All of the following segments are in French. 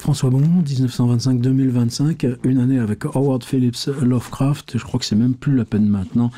François Bon, 1925-2025, une année avec Howard Phillips Lovecraft. Je crois que c'est même plus la peine maintenant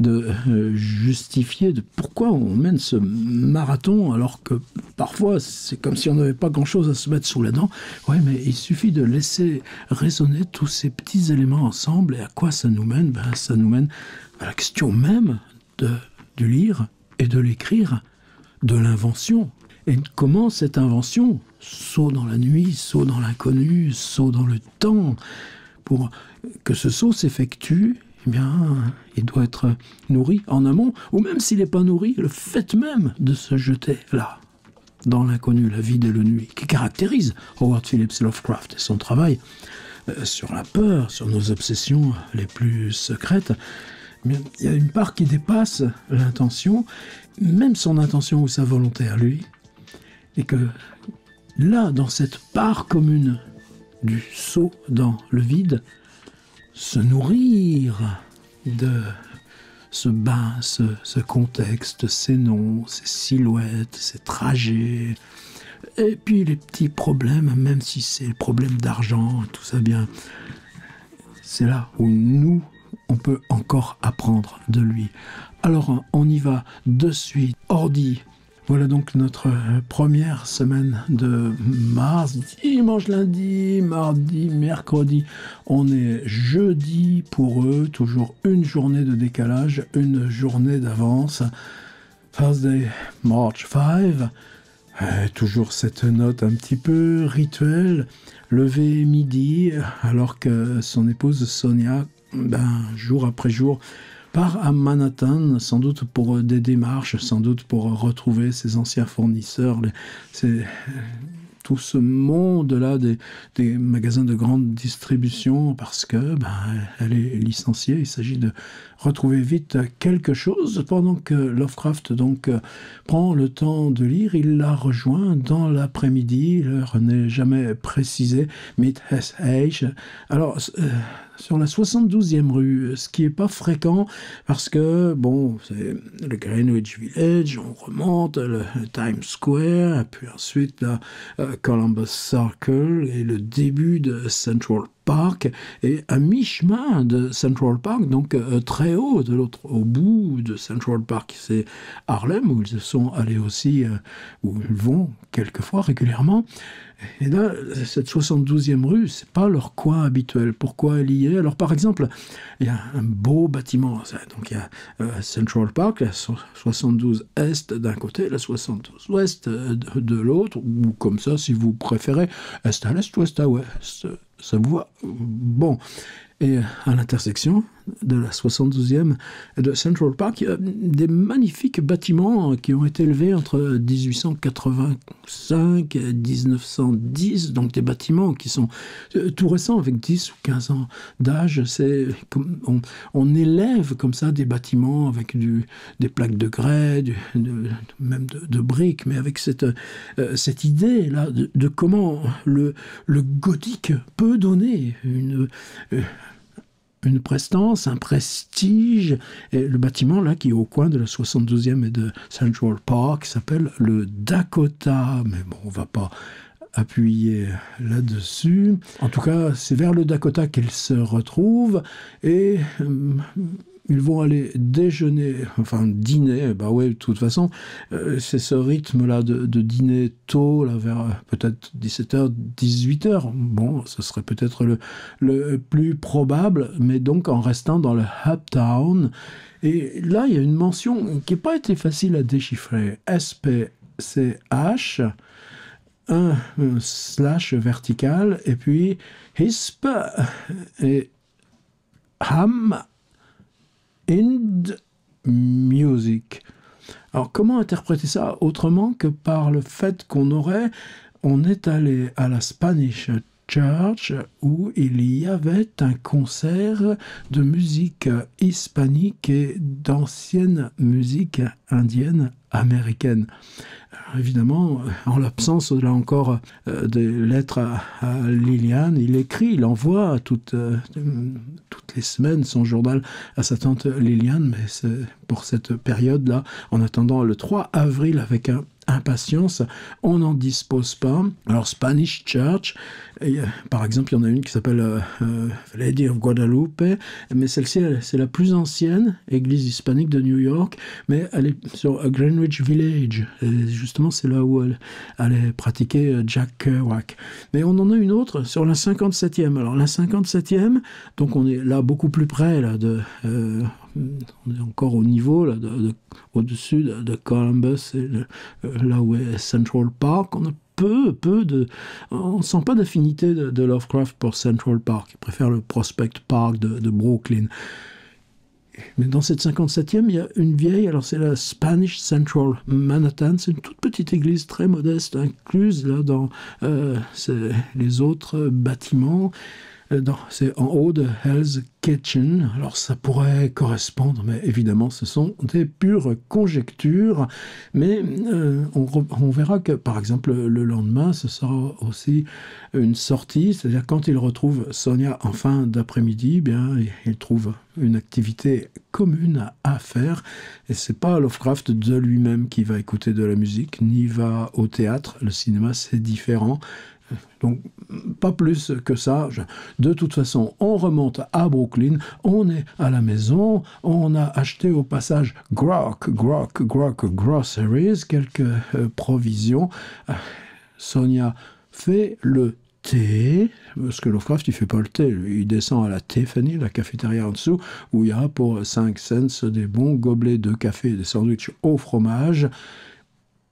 de justifier de pourquoi on mène ce marathon alors que parfois c'est comme si on n'avait pas grand-chose à se mettre sous la dent. Oui, mais il suffit de laisser résonner tous ces petits éléments ensemble. Et à quoi ça nous mène? Ça nous mène à la question même du lire et de l'écrire, de l'invention. Et comment cette invention, saut dans la nuit, saut dans l'inconnu, saut dans le temps, pour que ce saut s'effectue, eh bien, il doit être nourri en amont, ou même s'il n'est pas nourri, le fait même de se jeter là, dans l'inconnu, la vide et le nuit, qui caractérise Howard Phillips Lovecraft et son travail sur la peur, sur nos obsessions les plus secrètes. Mais il y a une part qui dépasse l'intention, même son intention ou sa volonté à lui, et que là, dans cette part commune du saut dans le vide, se nourrir de ce bain, ce contexte, ces noms, ces silhouettes, ces trajets, et puis les petits problèmes, même si c'est le problème d'argent, tout ça bien, c'est là où nous, on peut encore apprendre de lui. Alors, on y va de suite, ordi. Voilà donc notre première semaine de mars, dimanche, lundi, mardi, mercredi. On est jeudi pour eux, toujours une journée de décalage, une journée d'avance. Thursday, March 5. Toujours cette note un petit peu rituelle. Lever midi, alors que son épouse Sonia, jour après jour, part à Manhattan, sans doute pour des démarches, sans doute pour retrouver ses anciens fournisseurs. C'est tout ce monde-là des magasins de grande distribution, parce que elle est licenciée. Il s'agit de retrouver vite quelque chose, pendant que Lovecraft donc prend le temps de lire. Il la rejoint dans l'après-midi, l'heure n'est jamais précisée, Mid Hess Age. Alors, sur la 72e rue, ce qui n'est pas fréquent, parce que, c'est le Greenwich Village, on remonte le Times Square, et puis ensuite la Columbus Circle, et le début de Central Park, et à mi-chemin de Central Park, donc très haut, de l'autre, au bout de Central Park, c'est Harlem, où ils sont allés aussi, où ils vont quelquefois régulièrement. Et là, cette 72e rue, c'est pas leur coin habituel. Pourquoi elle y est? Alors, par exemple, il y a un beau bâtiment. Donc, il y a Central Park, la 72 Est d'un côté, la 72 Ouest de l'autre, ou comme ça, si vous préférez, Est à l'Est, Ouest à Ouest. Ça vous va? Bon. Et à l'intersection de la 72e et de Central Park, il y a des magnifiques bâtiments qui ont été élevés entre 1885 et 1910, donc des bâtiments qui sont tout récents, avec 10 ou 15 ans d'âge. C'est comme on élève comme ça des bâtiments avec des plaques de grès, même de briques, mais avec cette idée-là de comment le gothique peut donner une prestance, un prestige. Et le bâtiment là qui est au coin de la 72e et de Central Park s'appelle le Dakota. Mais bon, on va pas appuyer là-dessus. En tout cas, c'est vers le Dakota qu'ils se retrouvent et ils vont aller déjeuner, enfin dîner, de toute façon, c'est ce rythme-là de dîner tôt, là, vers peut-être 17h, 18h. Bon, ce serait peut-être le plus probable, mais donc en restant dans le Uptown. Et là, il y a une mention qui n'a pas été facile à déchiffrer. SPCH, un slash vertical, et puis HISP et Ham Ind Music. Alors, comment interpréter ça autrement que par le fait on est allé à la Spanish Church où il y avait un concert de musique hispanique et d'ancienne musique indienne américaine. Alors, évidemment, en l'absence, là encore, des lettres à Liliane, il envoie toutes les semaines son journal à sa tante Liliane, mais c'est pour cette période-là, en attendant le 3 avril avec impatience, on n'en dispose pas. Alors, Spanish Church, Par exemple, il y en a une qui s'appelle Lady of Guadalupe, mais celle-ci, c'est la plus ancienne église hispanique de New York, mais elle est sur Greenwich Village. Et justement, c'est là où elle allait pratiquer Jack Kerouac. Mais on en a une autre sur la 57e. Alors la 57e, donc on est là beaucoup plus près là, on est encore au niveau, là, au-dessus de Columbus, et là où est Central Park. On a on ne sent pas d'affinité de Lovecraft pour Central Park. Il préfère le Prospect Park de Brooklyn. Mais dans cette 57e, il y a une vieille, alors c'est la Spanish Central Manhattan, c'est une toute petite église très modeste, incluse là dans les autres bâtiments. C'est en haut de Hell's Kitchen. Alors ça pourrait correspondre, mais évidemment ce sont des pures conjectures. Mais on verra que par exemple le lendemain, ce sera aussi une sortie, c'est-à-dire quand il retrouve Sonia en fin d'après-midi, bien il trouve une activité commune à faire. Et c'est pas Lovecraft de lui-même qui va écouter de la musique, ni va au théâtre. Le cinéma c'est différent. Donc, pas plus que ça. De toute façon, on remonte à Brooklyn, on est à la maison, on a acheté au passage grog groceries, quelques provisions. Sonia fait le thé, parce que Lovecraft, il fait pas le thé, il descend à la Tiffany, la cafétéria en dessous, où il y a pour 5 cents des bons gobelets de café et des sandwichs au fromage.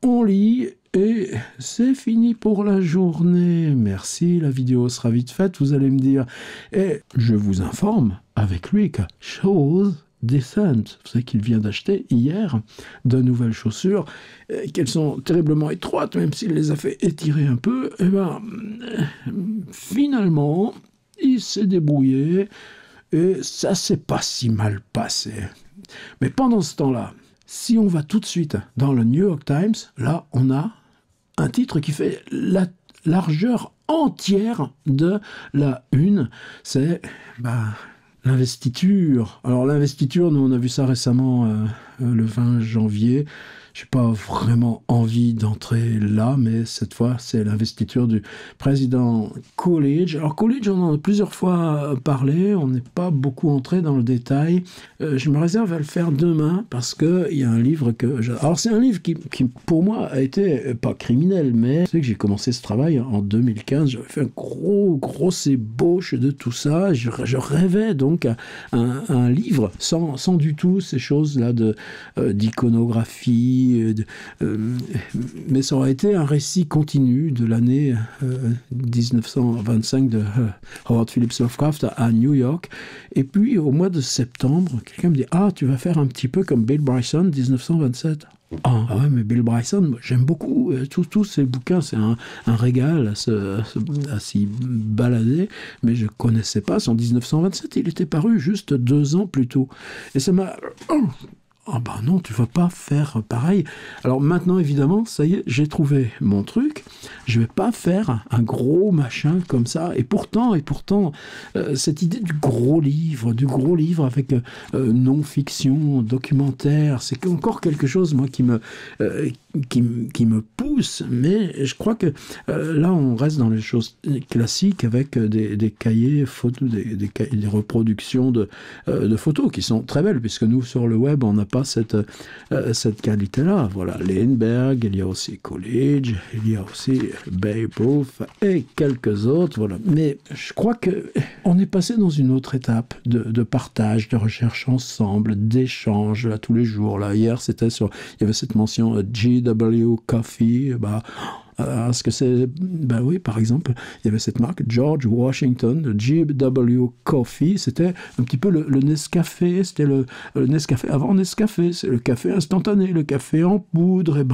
On lit et c'est fini pour la journée. Merci, la vidéo sera vite faite, vous allez me dire. Et je vous informe avec lui que chose décente. Vous savez qu'il vient d'acheter hier de nouvelles chaussures, qu'elles sont terriblement étroites, même s'il les a fait étirer un peu. Et ben, finalement, il s'est débrouillé et ça s'est pas si mal passé. Mais pendant ce temps-là, si on va tout de suite dans le New York Times, là, on a un titre qui fait la largeur entière de la une. C'est l'investiture. Alors l'investiture, nous on a vu ça récemment le 20 janvier. Je n'ai pas vraiment envie d'entrer là, mais cette fois, c'est l'investiture du président Coolidge. Alors Coolidge, on en a plusieurs fois parlé, on n'est pas beaucoup entré dans le détail. Je me réserve à le faire demain, parce qu'il y a un livre que... Alors c'est un livre qui, pour moi, a été, pas criminel, mais c'est que j'ai commencé ce travail en 2015, j'avais fait un grosse ébauche de tout ça, je rêvais donc à un livre sans du tout ces choses-là d'iconographie, mais ça aurait été un récit continu de l'année 1925 de Howard Phillips Lovecraft à New York. Et puis au mois de septembre, quelqu'un me dit « Ah, tu vas faire un petit peu comme Bill Bryson, 1927 ». Ah ouais, mais Bill Bryson, j'aime beaucoup tous ces bouquins, c'est un régal à s'y balader, mais je connaissais pas son 1927, il était paru juste 2 ans plus tôt. Et ça m'a... Ah bah non, tu vas pas faire pareil. Alors maintenant, évidemment, ça y est, j'ai trouvé mon truc. Je vais pas faire un gros machin comme ça. Et pourtant, cette idée du gros livre avec non-fiction, documentaire, c'est encore quelque chose, moi, qui me pousse. Mais je crois que là, on reste dans les choses classiques avec des cahiers photos, des reproductions de photos qui sont très belles, puisque nous, sur le web, on n'a pas cette qualité-là. Voilà, Lindbergh, il y a aussi Coolidge, il y a aussi Babe Ruth et quelques autres. Voilà. Mais je crois qu'on est passé dans une autre étape de partage, de recherche ensemble, d'échange là, tous les jours. Là. Hier, il y avait cette mention G.W. Coffee. Ce que c'est, oui, par exemple, il y avait cette marque George Washington, G.W. Coffee, c'était un petit peu le Nescafé, c'était le Nescafé avant Nescafé, c'est le café instantané, le café en poudre, et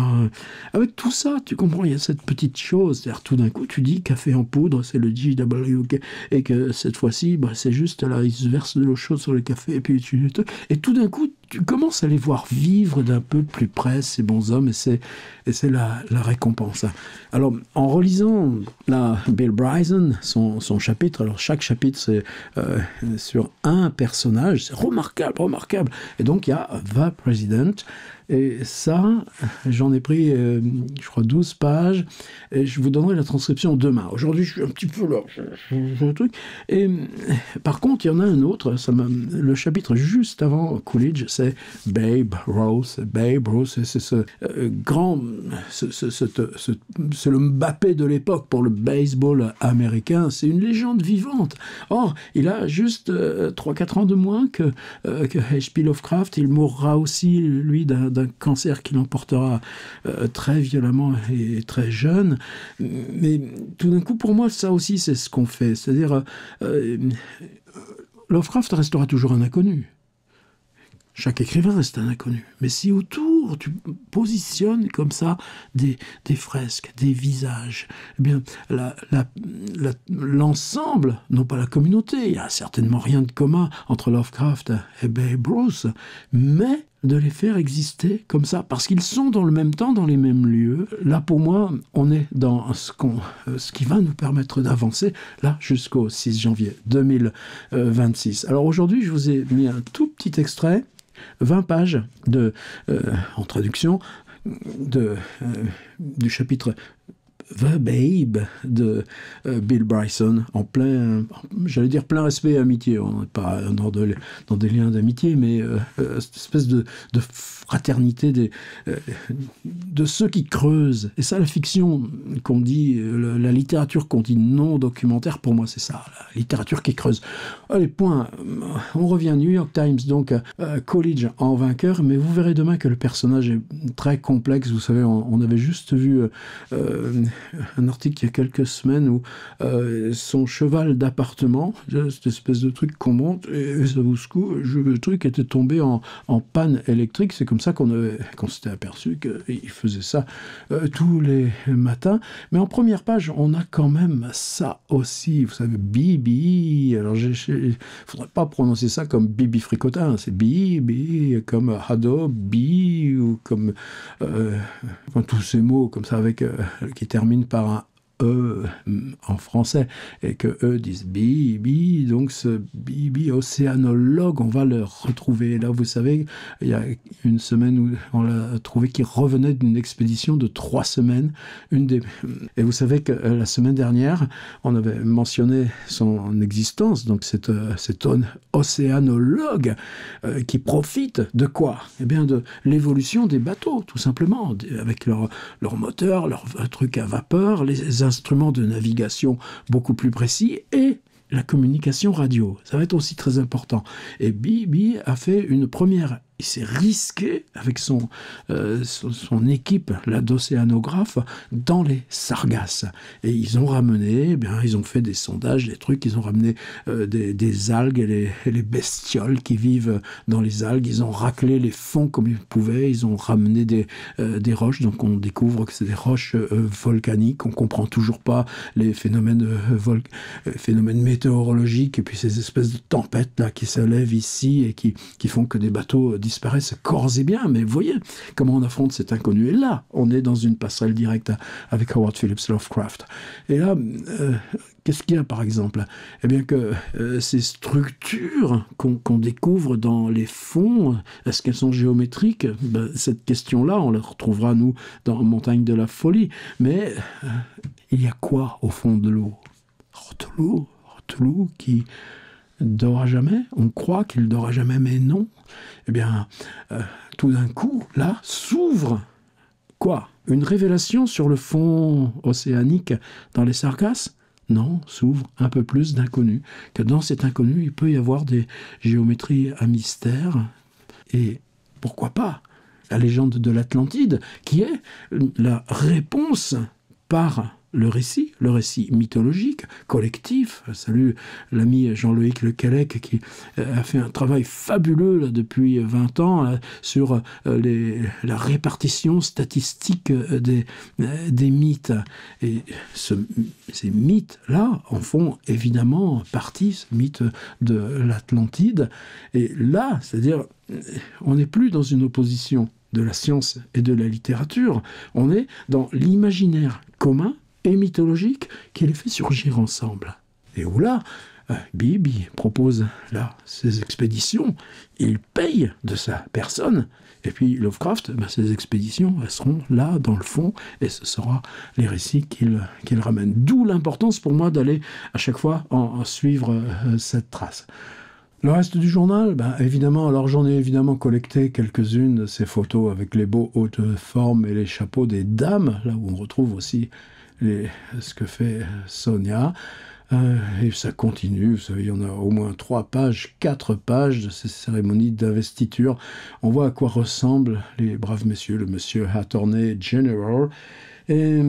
avec tout ça, tu comprends, il y a cette petite chose, c'est-à-dire tout d'un coup, tu dis café en poudre, c'est le G.W. et que cette fois-ci, c'est juste là, il se verse de l'eau chaude sur le café, et tout d'un coup, tu commences à les voir vivre d'un peu plus près, ces bons hommes, et c'est la récompense. Alors, en relisant Bill Bryson, son chapitre, alors chaque chapitre, c'est sur un personnage, c'est remarquable. Et donc, il y a The President, Et ça, j'en ai pris, je crois, 12 pages, et je vous donnerai la transcription demain. Aujourd'hui, je suis un petit peu là, le truc. Et par contre, il y en a un autre, le chapitre juste avant Coolidge, c'est Babe Ruth. Babe Ruth, c'est ce grand... c'est le Mbappé de l'époque pour le baseball américain. C'est une légende vivante. Or, il a juste 3-4 ans de moins que H.P. Lovecraft. Il mourra aussi, lui, d'un cancer qui l'emportera très violemment et très jeune. Mais tout d'un coup, pour moi, ça aussi, c'est ce qu'on fait. C'est-à-dire, Lovecraft restera toujours un inconnu. Chaque écrivain reste un inconnu. Mais si autour, tu positionnes comme ça des fresques, des visages, eh bien, l'ensemble, non pas la communauté, il n'y a certainement rien de commun entre Lovecraft et Babe Ruth, mais de les faire exister comme ça, parce qu'ils sont dans le même temps, dans les mêmes lieux. Là, pour moi, on est dans ce qui va nous permettre d'avancer, là, jusqu'au 6 janvier 2026. Alors aujourd'hui, je vous ai mis un tout petit extrait, 20 pages en traduction du chapitre The Babe de Bill Bryson, en plein, j'allais dire plein respect et amitié. On n'est pas dans des liens d'amitié, mais cette espèce de fraternité de ceux qui creusent. Et ça, la fiction qu'on dit, la littérature qu'on dit non documentaire, pour moi, c'est ça, la littérature qui creuse. Allez, point. On revient New York Times, donc Coolidge en vainqueur, mais vous verrez demain que le personnage est très complexe. Vous savez, on avait juste vu un article il y a quelques semaines où son cheval d'appartement, cette espèce de truc qu'on monte, et ça vous secoue, le truc était tombé en panne électrique. C'est comme ça qu'on s'était aperçu qu'il faisait ça tous les matins. Mais en première page, on a quand même ça aussi. Vous savez, Bibi. Alors, il ne faudrait pas prononcer ça comme Bibi Fricotin. C'est Bibi, comme Hado, Bi, ou comme tous ces mots comme ça qui terminent par un E en français, et que eux disent Bibi, donc ce Bibi océanologue, on va le retrouver. Là, vous savez, il y a une semaine où on l'a trouvé qui revenait d'une expédition de 3 semaines. Et vous savez que la semaine dernière, on avait mentionné son existence, donc cet océanologue qui profite de quoi? Eh bien, de l'évolution des bateaux, tout simplement, avec leur moteur, leur truc à vapeur, les instruments de navigation beaucoup plus précis et la communication radio. Ça va être aussi très important. Et Bibi a fait une première. Il s'est risqué avec son équipe, la d'océanographes, dans les sargasses. Et ils ont ramené, ils ont fait des sondages, des trucs, ils ont ramené des algues et les bestioles qui vivent dans les algues. Ils ont raclé les fonds comme ils pouvaient. Ils ont ramené des roches. Donc on découvre que c'est des roches volcaniques. On comprend toujours pas les phénomènes météorologiques et puis ces espèces de tempêtes là qui se lèvent ici et qui font que des bateaux disparaissent corps et bien, mais vous voyez comment on affronte cet inconnu. Et là, on est dans une passerelle directe avec Howard Phillips Lovecraft. Et là, qu'est-ce qu'il y a par exemple? Eh bien que ces structures qu'on découvre dans les fonds, est-ce qu'elles sont géométriques? Cette question-là, on la retrouvera, nous, dans Montagne de la folie. Mais il y a quoi au fond de l'eau? De l'eau qui dort à jamais. On croit qu'il dort à jamais, mais non. Eh bien, tout d'un coup, là, s'ouvre quoi? Une révélation sur le fond océanique dans les sargasses? Non, s'ouvre un peu plus d'inconnu. Que dans cet inconnu, il peut y avoir des géométries à mystère. Et pourquoi pas la légende de l'Atlantide, qui est la réponse par le récit mythologique, collectif. Salut l'ami Jean-Loïc Lecallec qui a fait un travail fabuleux là, depuis 20 ans là, sur la répartition statistique des mythes. Et ces mythes-là en font évidemment partie, ce mythe de l'Atlantide. Et là, c'est-à-dire, on n'est plus dans une opposition de la science et de la littérature, on est dans l'imaginaire commun et mythologique qui les fait surgir ensemble. Et où là, Bibi propose là ses expéditions, il paye de sa personne, et puis Lovecraft, ses expéditions, elles seront là dans le fond, et ce sera les récits qu'il ramène. D'où l'importance pour moi d'aller à chaque fois en suivre cette trace. Le reste du journal, évidemment, alors j'en ai évidemment collecté quelques-unes de ces photos avec les beaux hautes formes et les chapeaux des dames, là où on retrouve aussi ce que fait Sonia. Et ça continue, vous savez, il y en a au moins 4 pages de ces cérémonies d'investiture. On voit à quoi ressemblent les braves messieurs, le monsieur Attorney General. Et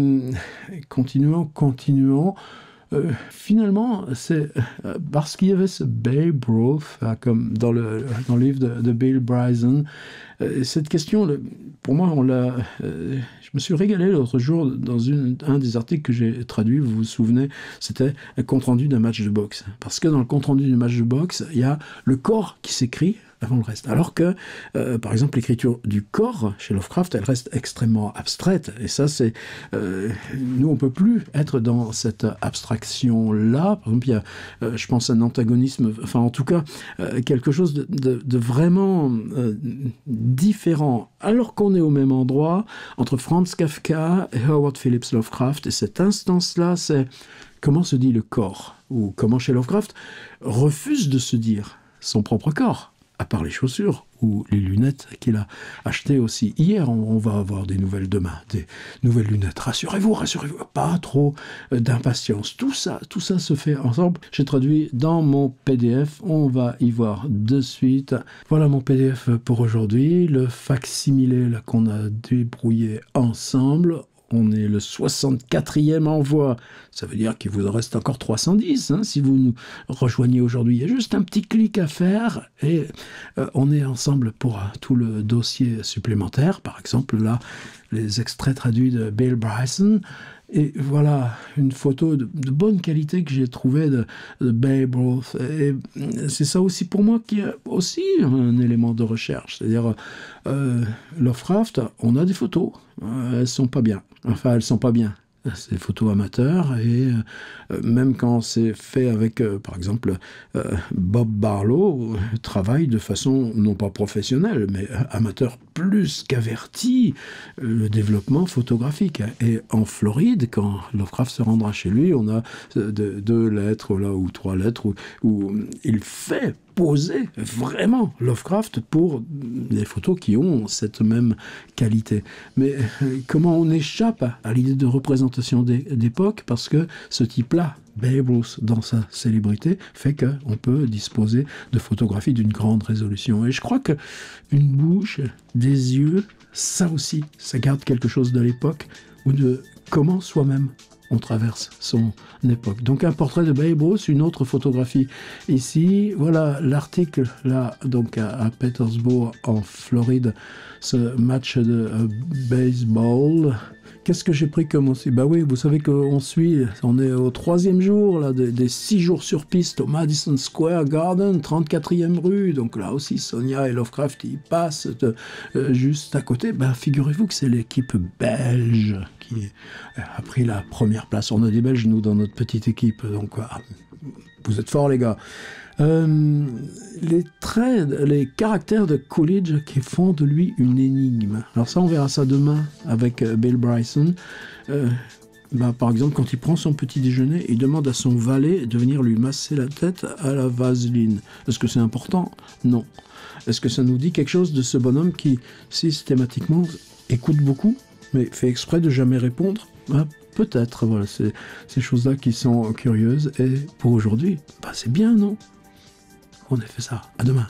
continuons. Finalement, c'est parce qu'il y avait ce Babe Ruth, comme dans le livre de Bill Bryson. Cette question, pour moi, je me suis régalé l'autre jour dans un des articles que j'ai traduit, vous vous souvenez, c'était un compte-rendu d'un match de boxe. Parce que dans le compte-rendu du match de boxe, il y a le corps qui s'écrit avant le reste. Alors que, par exemple, l'écriture du corps, chez Lovecraft, elle reste extrêmement abstraite. Et ça, c'est... nous, on peut plus être dans cette abstraction-là. Par exemple, il y a, je pense, un antagonisme, enfin, en tout cas, quelque chose de vraiment différent, alors qu'on est au même endroit, entre Franz Kafka et Howard Phillips Lovecraft. Et cette instance-là, c'est comment se dit le corps, ou comment, chez Lovecraft, refuse de se dire son propre corps, à part les chaussures ou les lunettes qu'il a achetées aussi. Hier, on va avoir des nouvelles demain, des nouvelles lunettes. Rassurez-vous, pas trop d'impatience. Tout ça se fait ensemble. J'ai traduit dans mon PDF, on va y voir de suite. Voilà mon PDF pour aujourd'hui, le facsimilé qu'on a débrouillé ensemble. On est le 64e envoi. Ça veut dire qu'il vous en reste encore 310 si vous nous rejoignez aujourd'hui. Il y a juste un petit clic à faire et on est ensemble pour tout le dossier supplémentaire. Par exemple, là, les extraits traduits de Bill Bryson. Et voilà une photo de bonne qualité que j'ai trouvée de Babe Ruth. Et c'est ça aussi pour moi qui est aussi un élément de recherche. C'est-à-dire, Lovecraft, on a des photos, elles sont pas bien. Enfin, elles sont pas bien. C'est des photos amateurs et même quand c'est fait avec, par exemple, Bob Barlow, travaille de façon non pas professionnelle, mais amateur plus qu'averti, le développement photographique. Et en Floride, quand Lovecraft se rendra chez lui, on a 2 lettres là, ou 3 lettres où il fait poser vraiment Lovecraft pour des photos qui ont cette même qualité. Mais comment on échappe à l'idée de représentation d'époque, parce que ce type-là, Babe Ruth, dans sa célébrité, fait qu'on peut disposer de photographies d'une grande résolution. Et je crois qu'une bouche, des yeux, ça aussi, ça garde quelque chose de l'époque, ou de comment soi-même on traverse son époque. Donc un portrait de Babe Ruth, une autre photographie ici. Voilà l'article là, donc à Petersburg en Floride, ce match de baseball. Qu'est-ce que j'ai pris comme aussi? Oui, vous savez qu'on on est au 3e jour là, des 6 jours sur piste au Madison Square Garden, 34e rue. Donc là aussi, Sonia et Lovecraft y passent juste à côté. Figurez-vous que c'est l'équipe belge qui a pris la première place. On a des Belges, nous, dans notre petite équipe. Donc, vous êtes forts, les gars. Les traits, les caractères de Coolidge qui font de lui une énigme. Alors ça, on verra ça demain avec Bill Bryson. Par exemple, quand il prend son petit déjeuner, il demande à son valet de venir lui masser la tête à la vaseline. Est-ce que c'est important? Non. Est-ce que ça nous dit quelque chose de ce bonhomme qui, systématiquement, écoute beaucoup, mais fait exprès de jamais répondre? Peut-être, voilà, c'est ces choses-là qui sont curieuses. Et pour aujourd'hui, c'est bien, non? On a fait ça. À demain.